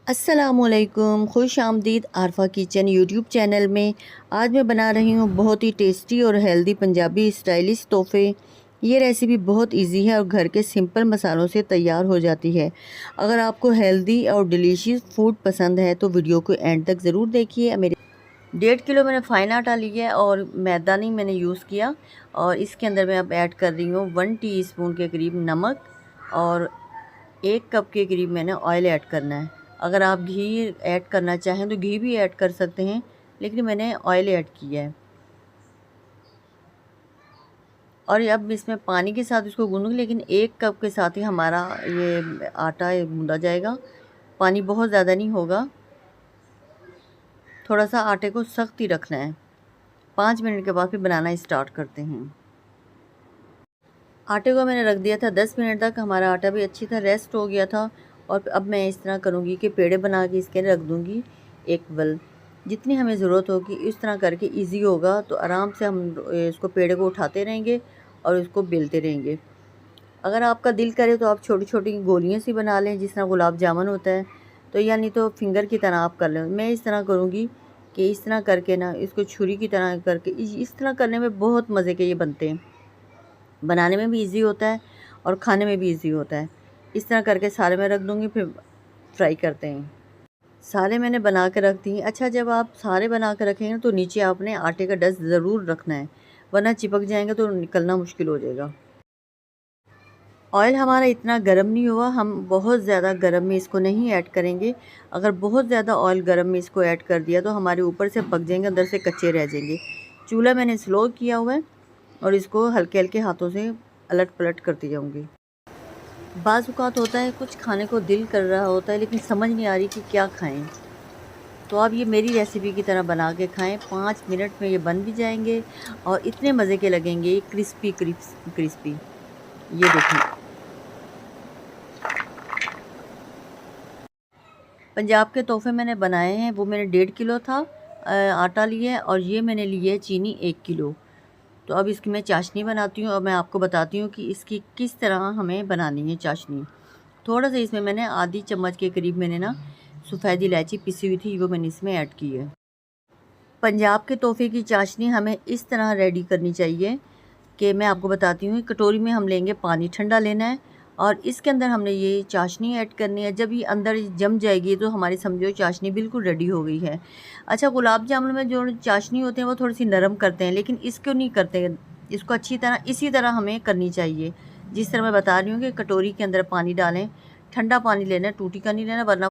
अस्सलामुअलैकुम, खुश आमदीद आरफा किचन यूट्यूब चैनल में। आज मैं बना रही हूँ बहुत ही टेस्टी और हेल्दी पंजाबी स्टाइलिश तोहफ़े। ये रेसिपी बहुत इजी है और घर के सिंपल मसालों से तैयार हो जाती है। अगर आपको हेल्दी और डिलीशियस फूड पसंद है तो वीडियो को एंड तक ज़रूर देखिए। मेरे 1.5 किलो मैंने फाइन आटा लिया है और मैदा नहीं मैंने यूज़ किया। और इसके अंदर मैं अब ऐड कर रही हूँ 1 टीस्पून के करीब नमक और 1 कप के करीब मैंने ऑयल ऐड करना है। अगर आप घी ऐड करना चाहें तो घी भी ऐड कर सकते हैं, लेकिन मैंने ऑयल ऐड किया है। और अब इसमें पानी के साथ इसको गूंदूंगी, लेकिन 1 कप के साथ ही हमारा ये आटा गूंदा जाएगा। पानी बहुत ज़्यादा नहीं होगा, थोड़ा सा आटे को सख्त ही रखना है। 5 मिनट के बाद फिर बनाना स्टार्ट करते हैं। आटे को मैंने रख दिया था 10 मिनट तक, हमारा आटा भी अच्छी तरह रेस्ट हो गया था। और अब मैं इस तरह करूँगी कि पेड़े बना के इसके रख दूँगी एक बल। जितनी हमें ज़रूरत होगी इस तरह करके इजी होगा, तो आराम से हम इसको पेड़े को उठाते रहेंगे और इसको बेलते रहेंगे। अगर आपका दिल करे तो आप छोटी छोटी गोलियाँ सी बना लें, जिस तरह गुलाब जामुन होता है, तो या नहीं तो फिंगर की तरह आप कर लें। मैं इस तरह करूँगी कि इस तरह करके ना इसको छुरी की तरह करके इस तरह करने में बहुत मज़े के ये बनते हैं। बनाने में भी इजी होता है और खाने में भी इजी होता है। इस तरह करके सारे मैं रख दूँगी, फिर फ्राई करते हैं। सारे मैंने बना के रख दी। अच्छा, जब आप सारे बना के रखेंगे तो नीचे आपने आटे का डस्ट ज़रूर रखना है, वरना चिपक जाएंगे तो निकलना मुश्किल हो जाएगा। ऑयल हमारा इतना गर्म नहीं हुआ, हम बहुत ज़्यादा गर्म में इसको नहीं ऐड करेंगे। अगर बहुत ज़्यादा ऑयल गर्म में इसको ऐड कर दिया तो हमारे ऊपर से पक जाएंगे, अंदर से कच्चे रह जाएंगे। चूल्हा मैंने स्लो किया हुआ है और इसको हल्के हल्के हाथों से अलट पलट करती जाऊंगी। बाज़ औक़ात होता है कुछ खाने को दिल कर रहा होता है, लेकिन समझ नहीं आ रही कि क्या खाएं, तो आप ये मेरी रेसिपी की तरह बना के खाएं। 5 मिनट में ये बन भी जाएंगे और इतने मज़े के लगेंगे, ये क्रिस्पी क्रिस्पी क्रिस्पी। ये देखें, पंजाब के तोहफ़े मैंने बनाए हैं। वो मैंने 1.5 किलो था आटा लिया है और ये मैंने लिया है चीनी 1 किलो। तो अब इसकी मैं चाशनी बनाती हूँ और मैं आपको बताती हूँ कि इसकी किस तरह हमें बनानी है चाशनी। थोड़ा सा इसमें मैंने आधी चम्मच के करीब मैंने ना सफ़ेद इलायची पिसी हुई थी, वो मैंने इसमें ऐड की है। पंजाब के तोहफ़े की चाशनी हमें इस तरह रेडी करनी चाहिए कि मैं आपको बताती हूँ। कटोरी में हम लेंगे पानी, ठंडा लेना है और इसके अंदर हमने ये चाशनी ऐड करनी है। जब ये अंदर जम जाएगी तो हमारी समझो चाशनी बिल्कुल रेडी हो गई है। अच्छा, गुलाब जामुन में जो चाशनी होते हैं वो थोड़ी सी नरम करते हैं, लेकिन इसको नहीं करते। इसको अच्छी तरह इसी तरह हमें करनी चाहिए, जिस तरह मैं बता रही हूँ कि कटोरी के अंदर पानी डालें, ठंडा पानी लेना है, टूटी का नहीं लेना, वरना